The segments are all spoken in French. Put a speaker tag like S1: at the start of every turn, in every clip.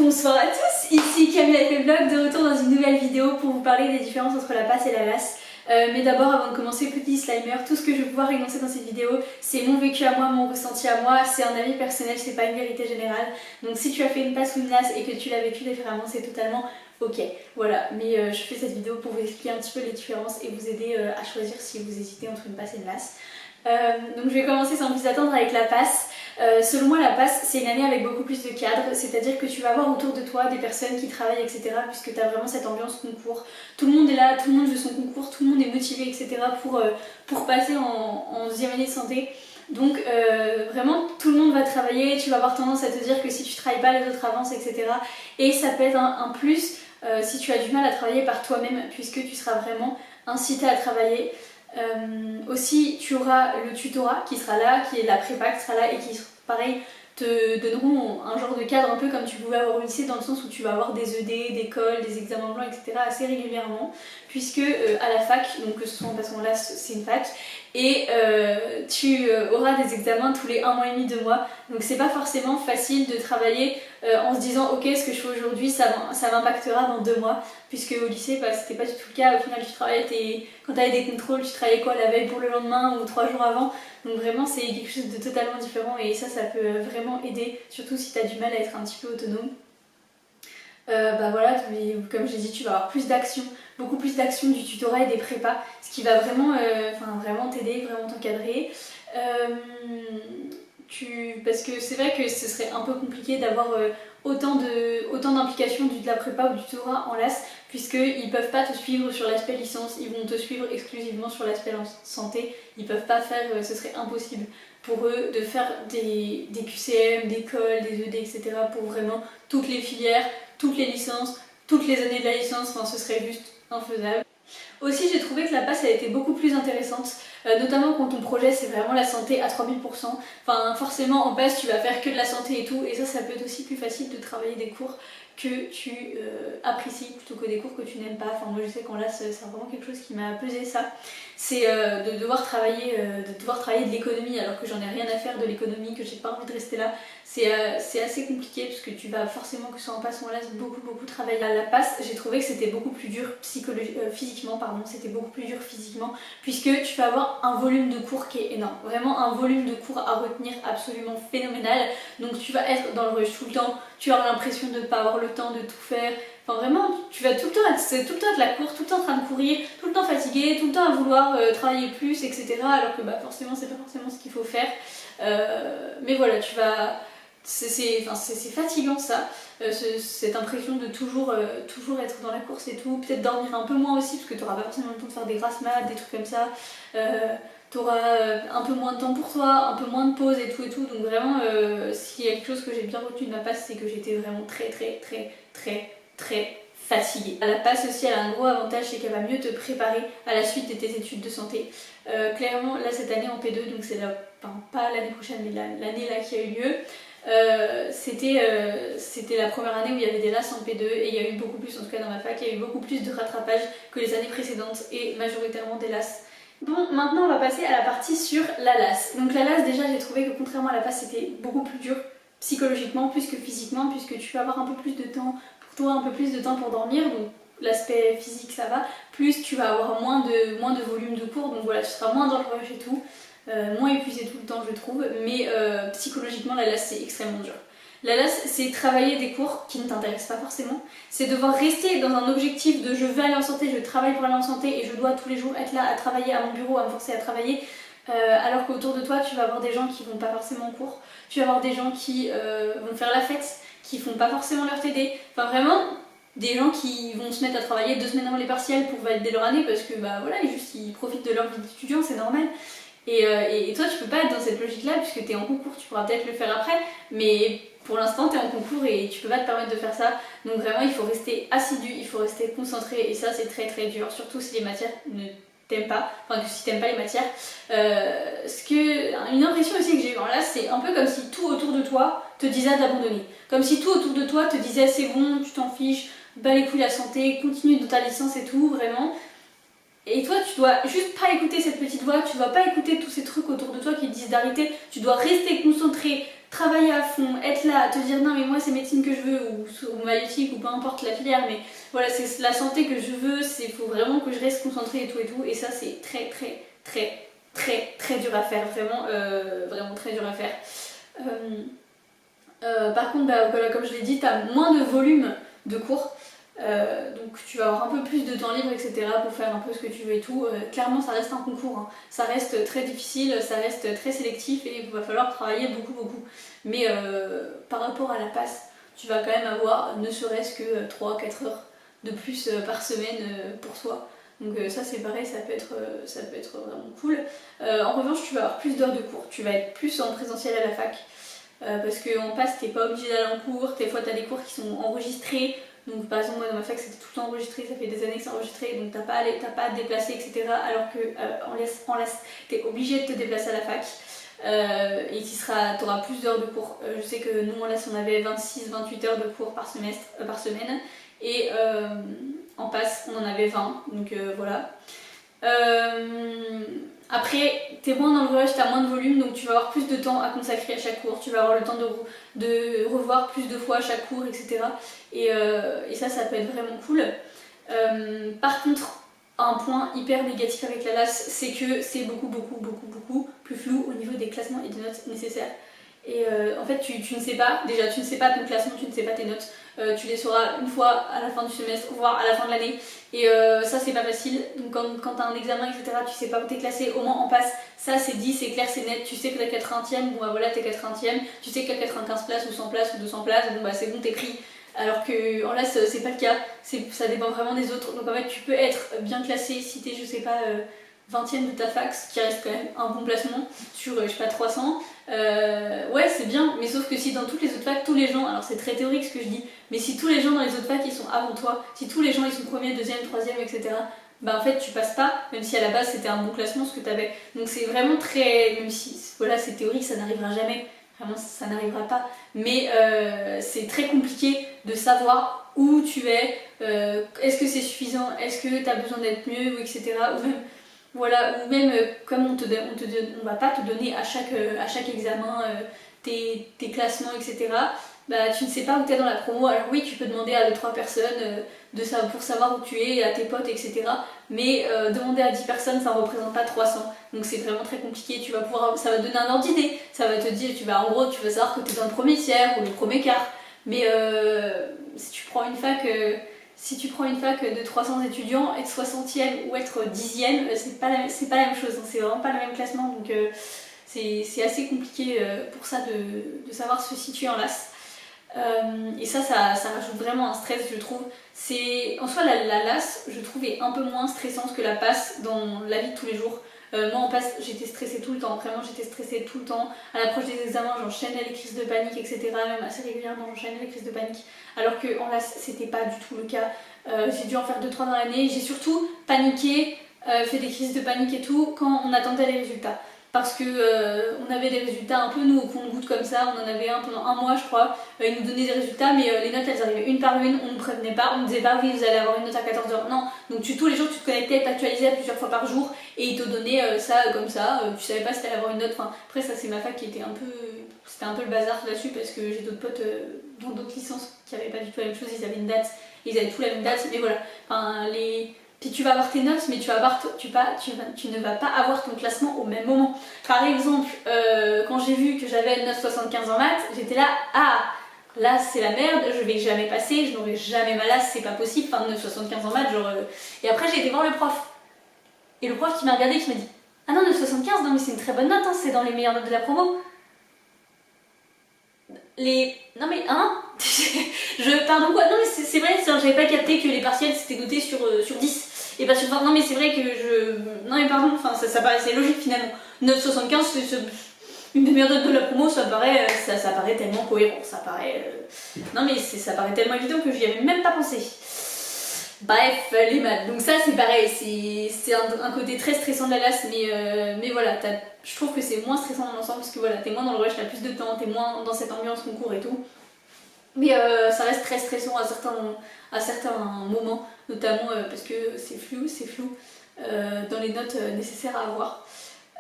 S1: Bonsoir à tous, ici Camille avec le blog, de retour dans une nouvelle vidéo pour vous parler des différences entre la passe et la lasse. Mais d'abord, avant de commencer, petit disclaimer, tout ce que je vais pouvoir énoncer dans cette vidéo, c'est mon vécu à moi, mon ressenti à moi, c'est un avis personnel, c'est pas une vérité générale. Donc si tu as fait une passe ou une lasse et que tu l'as vécu différemment, c'est totalement ok. Voilà, mais je fais cette vidéo pour vous expliquer un petit peu les différences et vous aider à choisir si vous hésitez entre une passe et une lasse. Donc je vais commencer sans plus attendre avec la passe. Selon moi, la passe, c'est une année avec beaucoup plus de cadres, c'est-à-dire que tu vas avoir autour de toi des personnes qui travaillent, etc. puisque tu as vraiment cette ambiance concours. Tout le monde est là, tout le monde veut son concours, tout le monde est motivé, etc. pour passer en 10e année de santé. Donc vraiment, tout le monde va travailler, tu vas avoir tendance à te dire que si tu travailles pas, les autres avancent, etc. Et ça peut être un plus si tu as du mal à travailler par toi-même, puisque tu seras vraiment incité à travailler. Aussi tu auras le tutorat qui sera là, qui est la prépa qui sera là et qui pareil te donneront un genre de cadre un peu comme tu pouvais avoir au lycée, dans le sens où tu vas avoir des ED, des cols, des examens blancs, etc. assez régulièrement, puisque à la fac, donc que ce soit en passant là c'est une fac, et tu auras des examens tous les 1 mois et demi, 2 mois, donc c'est pas forcément facile de travailler en se disant ok, ce que je fais aujourd'hui ça m'impactera dans 2 mois, puisque au lycée bah, c'était pas du tout le cas. Au final tu travaillais, quand tu avais des contrôles, tu travaillais quoi la veille pour le lendemain ou 3 jours avant, donc vraiment c'est quelque chose de totalement différent et ça peut vraiment aider, surtout si tu as du mal à être un petit peu autonome. Bah voilà, comme j'ai dit, tu vas avoir plus d'action, beaucoup plus d'action du tutorat et des prépas, ce qui va vraiment, vraiment t'aider, vraiment t'encadrer. Parce que c'est vrai que ce serait un peu compliqué d'avoir autant d'implication de la prépa ou du tutorat en LAS, puisqu'ils peuvent pas te suivre sur l'aspect licence, ils vont te suivre exclusivement sur l'aspect santé, ils peuvent pas faire, ce serait impossible pour eux de faire des QCM, des cols, des ED, etc. pour vraiment toutes les filières, toutes les licences, toutes les années de la licence, enfin ce serait juste infaisable. Aussi j'ai trouvé que la passe a été beaucoup plus intéressante, notamment quand ton projet c'est vraiment la santé à 3000%. Enfin forcément en passe tu vas faire que de la santé et tout, et ça peut être aussi plus facile de travailler des cours que tu apprécies plutôt que des cours que tu n'aimes pas. Enfin moi je sais qu'en là c'est vraiment quelque chose qui m'a pesé, ça c'est de devoir travailler de l'économie alors que j'en ai rien à faire de l'économie, que j'ai pas envie de rester là. C'est assez compliqué parce que tu vas forcément, que ce soit en passe ou en LAS, beaucoup travailler. À la passe j'ai trouvé que c'était beaucoup plus dur physiquement, c'était beaucoup plus dur physiquement, puisque tu vas avoir un volume de cours qui est énorme, vraiment un volume de cours à retenir absolument phénoménal. Donc tu vas être dans le rush tout le temps, tu as l'impression de ne pas avoir le temps de tout faire. Enfin vraiment, tu vas tout le temps être la course, tout le temps en train de courir, tout le temps fatigué, tout le temps à vouloir travailler plus, etc. Alors que bah forcément c'est pas forcément ce qu'il faut faire. Mais voilà, tu vas... C'est fatigant ça, cette impression de toujours être dans la course et tout, peut-être dormir un peu moins aussi parce que tu n'auras pas forcément le temps de faire des grasses mat, des trucs comme ça, tu auras un peu moins de temps pour toi, un peu moins de pause et tout, donc vraiment s'il y a quelque chose que j'ai bien retenu de ma passe, c'est que j'étais vraiment très fatiguée. La passe aussi, elle a un gros avantage, c'est qu'elle va mieux te préparer à la suite de tes études de santé. Clairement là cette année en P2, donc c'est pas l'année prochaine mais l'année là qui a eu lieu, c'était la première année où il y avait des LAS en P2 et il y a eu beaucoup plus, en tout cas dans ma fac, il y a eu beaucoup plus de rattrapage que les années précédentes et majoritairement des LAS. Bon, maintenant on va passer à la partie sur la LAS. Donc la LAS, déjà j'ai trouvé que contrairement à la passe c'était beaucoup plus dur psychologiquement plus que physiquement, puisque tu vas avoir un peu plus de temps pour toi, un peu plus de temps pour dormir, donc l'aspect physique ça va, plus tu vas avoir moins de volume de cours, donc voilà, tu seras moins dans le rush et tout. Moins épuisé tout le temps je trouve, mais psychologiquement la LAS c'est extrêmement dur. La LAS c'est travailler des cours qui ne t'intéressent pas forcément, c'est devoir rester dans un objectif de je veux aller en santé, je travaille pour aller en santé et je dois tous les jours être là à travailler à mon bureau, à me forcer à travailler, alors qu'autour de toi tu vas avoir des gens qui vont pas forcément en cours, tu vas avoir des gens qui vont faire la fête, qui font pas forcément leur TD, enfin vraiment des gens qui vont se mettre à travailler 2 semaines avant les partiels pour valider leur année parce que bah voilà, ils profitent de leur vie d'étudiant, c'est normal. Et toi tu peux pas être dans cette logique là puisque tu es en concours, tu pourras peut-être le faire après, mais pour l'instant tu es en concours et tu peux pas te permettre de faire ça. Donc vraiment il faut rester assidu, il faut rester concentré et ça c'est très dur, surtout si les matières ne t'aiment pas, enfin que si t'aimes pas les matières. Une impression aussi que j'ai eu en là, c'est un peu comme si tout autour de toi te disait d'abandonner, comme si tout autour de toi te disait c'est bon, tu t'en fiches, bats les couilles la santé, continue dans ta licence et tout, vraiment. Et toi tu dois juste pas écouter cette petite voix, tu dois pas écouter tous ces trucs autour de toi qui te disent d'arrêter, tu dois rester concentré travailler à fond, être là, te dire non mais moi c'est médecine que je veux ou maïeutique ou peu importe la filière, mais voilà c'est la santé que je veux, il faut vraiment que je reste concentrée et tout et ça c'est très très très très très dur à faire, vraiment, vraiment très dur à faire. Par contre, bah, voilà, comme je l'ai dit, tu as moins de volume de cours. Donc tu vas avoir un peu plus de temps libre, etc. pour faire un peu ce que tu veux et tout. Clairement, ça reste un concours, hein. Ça reste très difficile, ça reste très sélectif et il va falloir travailler beaucoup, beaucoup. Mais par rapport à la passe, tu vas quand même avoir ne serait-ce que 3-4 heures de plus par semaine pour toi. Donc ça c'est pareil, ça peut être vraiment cool. En revanche, tu vas avoir plus d'heures de cours, tu vas être plus en présentiel à la fac. Parce qu'en passe, t'es pas obligé d'aller en cours, des fois t'as des cours qui sont enregistrés. Donc par exemple moi dans ma fac c'était tout le temps enregistré, ça fait des années que c'est enregistré, donc t'as pas à te déplacer, etc. Alors que en LAS t'es obligé de te déplacer à la fac et t'auras plus d'heures de cours. Je sais que nous en LAS on avait 26-28 heures de cours par semaine et en passe on en avait 20, donc voilà. Après, t'es moins dans le rush, t'as moins de volume, donc tu vas avoir plus de temps à consacrer à chaque cours, tu vas avoir le temps de revoir plus de fois chaque cours, etc. Et ça peut être vraiment cool. Par contre, un point hyper négatif avec la LAS, c'est que c'est beaucoup plus flou au niveau des classements et des notes nécessaires. Et en fait, tu ne sais pas, déjà tu ne sais pas ton classement, tu ne sais pas tes notes. Tu les sauras une fois à la fin du semestre, voire à la fin de l'année. Et ça, c'est pas facile. Donc, quand t'as un examen, etc., tu sais pas où t'es classé, au moins en passe. Ça, c'est dit, c'est clair, c'est net. Tu sais que t'es 80e, bon bah voilà, t'es 80e. Tu sais qu'il y a 95 places, ou 100 places, ou 200 places, bon bah c'est bon, t'es pris. Alors que en LAS, c'est pas le cas. Ça dépend vraiment des autres. Donc en fait, tu peux être bien classé si t'es, je sais pas, 20e de ta fac, ce qui reste quand même un bon placement sur, je sais pas, 300. Ouais, c'est bien, mais sauf que si dans toutes les autres facs, tous les gens, alors c'est très théorique ce que je dis, mais si tous les gens dans les autres facs ils sont avant toi, si tous les gens ils sont premier, deuxième, troisième, etc., bah en fait tu passes pas, même si à la base c'était un bon classement ce que t'avais. Donc c'est vraiment très, même si voilà c'est théorique, ça n'arrivera jamais, vraiment ça n'arrivera pas, mais c'est très compliqué de savoir où tu es, est-ce que c'est suffisant, est-ce que t'as besoin d'être mieux, etc. Ou même voilà, ou même comme on va pas te donner à chaque examen tes classements, etc. Bah, tu ne sais pas où tu es dans la promo. Alors oui, tu peux demander à 2-3 personnes pour savoir où tu es, à tes potes, etc. Mais demander à 10 personnes, ça ne représente pas 300. Donc c'est vraiment très compliqué. Ça va te donner un ordre d'idée. Ça va te dire, en gros, tu vas savoir que tu es dans le premier tiers ou le premier quart. Mais si tu prends une fac... de 300 étudiants, être 60e ou être 10e, c'est pas la même chose, hein, c'est vraiment pas le même classement, donc c'est assez compliqué pour ça de savoir se situer en LAS. Et ça rajoute vraiment un stress, je trouve. En soi, la LAS, je trouve, est un peu moins stressante que la passe dans la vie de tous les jours. Moi en passe, j'étais stressée tout le temps, vraiment j'étais stressée tout le temps. À l'approche des examens, j'enchaînais les crises de panique, etc. Même assez régulièrement, j'enchaînais les crises de panique. Alors qu'en LAS, c'était pas du tout le cas. J'ai dû en faire 2-3 dans l'année. J'ai surtout paniqué, fait des crises de panique et tout quand on attendait les résultats. Parce que on avait des résultats un peu nous au compte-gouttes comme ça, on en avait un pendant un mois je crois, ils nous donnaient des résultats mais les notes elles arrivaient une par une, on ne prévenait pas, on ne disait pas oui vous allez avoir une note à 14h, non, donc tous les jours tu te connectais, t'actualisais plusieurs fois par jour et ils te donnaient ça comme ça, tu savais pas si t'allais avoir une note, enfin après ça c'est ma fac qui était c'était un peu le bazar là-dessus parce que j'ai d'autres potes dans d'autres licences qui avaient pas du tout la même chose, ils avaient une date, ils avaient tous la même date, mais voilà, enfin puis tu vas avoir tes notes, mais tu ne vas pas avoir ton classement au même moment. Par exemple, quand j'ai vu que j'avais 9,75 en maths, j'étais là, ah, là c'est la merde, je vais jamais passer, je n'aurai jamais ma LAS, c'est pas possible, enfin 9,75 en maths, genre... Et après j'ai été voir le prof. Et le prof qui m'a regardé, qui m'a dit, ah non, 9,75, non mais c'est une très bonne note, hein, c'est dans les meilleures notes de la promo. Non mais, hein Pardon quoi. Non mais c'est vrai, j'avais pas capté que les partiels c'était noté sur 10 et pas sur 20. Non mais c'est vrai que Non mais pardon, enfin ça paraissait logique finalement. 9,75 c'est une des meilleures notes de la promo, ça paraît tellement cohérent, ça paraît... Non mais ça paraît tellement évident que j'y avais même pas pensé. Bref, les maths. Donc ça c'est pareil, c'est un côté très stressant de la LAS, mais voilà, je trouve que c'est moins stressant dans l'ensemble parce que voilà, t'es moins dans le rush, t'as plus de temps, t'es moins dans cette ambiance concours et tout. Mais ça reste très stressant à certains moments, notamment parce que c'est flou dans les notes nécessaires à avoir.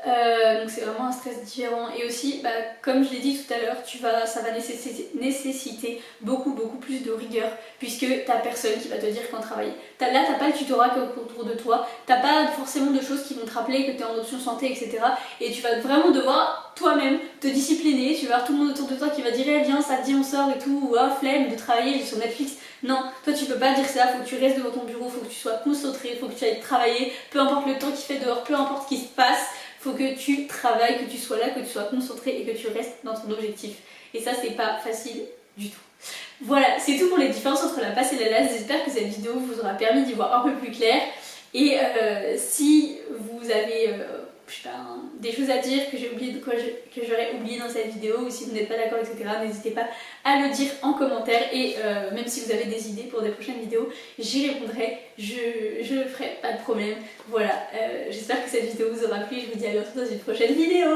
S1: Donc c'est vraiment un stress différent. Et aussi, comme je l'ai dit tout à l'heure, ça va nécessiter beaucoup plus de rigueur, puisque t'as personne qui va te dire quand travailler. Là t'as pas le tutorat autour de toi, t'as pas forcément de choses qui vont te rappeler que t'es en option santé, etc. Et tu vas vraiment devoir toi-même te discipliner. Tu vas avoir tout le monde autour de toi qui va dire viens, ça te dit on sort et tout, ou flemme de travailler, j'ai sur Netflix. Non, toi tu peux pas dire ça, faut que tu restes devant ton bureau, faut que tu sois concentré, faut que tu ailles travailler, peu importe le temps qu'il fait dehors, peu importe ce qui se passe, faut que tu travailles, que tu sois là, que tu sois concentré et que tu restes dans ton objectif. Et ça c'est pas facile du tout. Voilà, c'est tout pour les différences entre la passe et la LAS. J'espère que cette vidéo vous aura permis d'y voir un peu plus clair. Et si vous avez je sais pas, des choses à dire que j'aurais oublié dans cette vidéo, ou si vous n'êtes pas d'accord, etc., n'hésitez pas à le dire en commentaire. Et même si vous avez des idées pour des prochaines vidéos, j'y répondrai, je le ferai, pas de problème. Voilà, j'espère que cette vidéo vous aura plu. Je vous dis à bientôt dans une prochaine vidéo.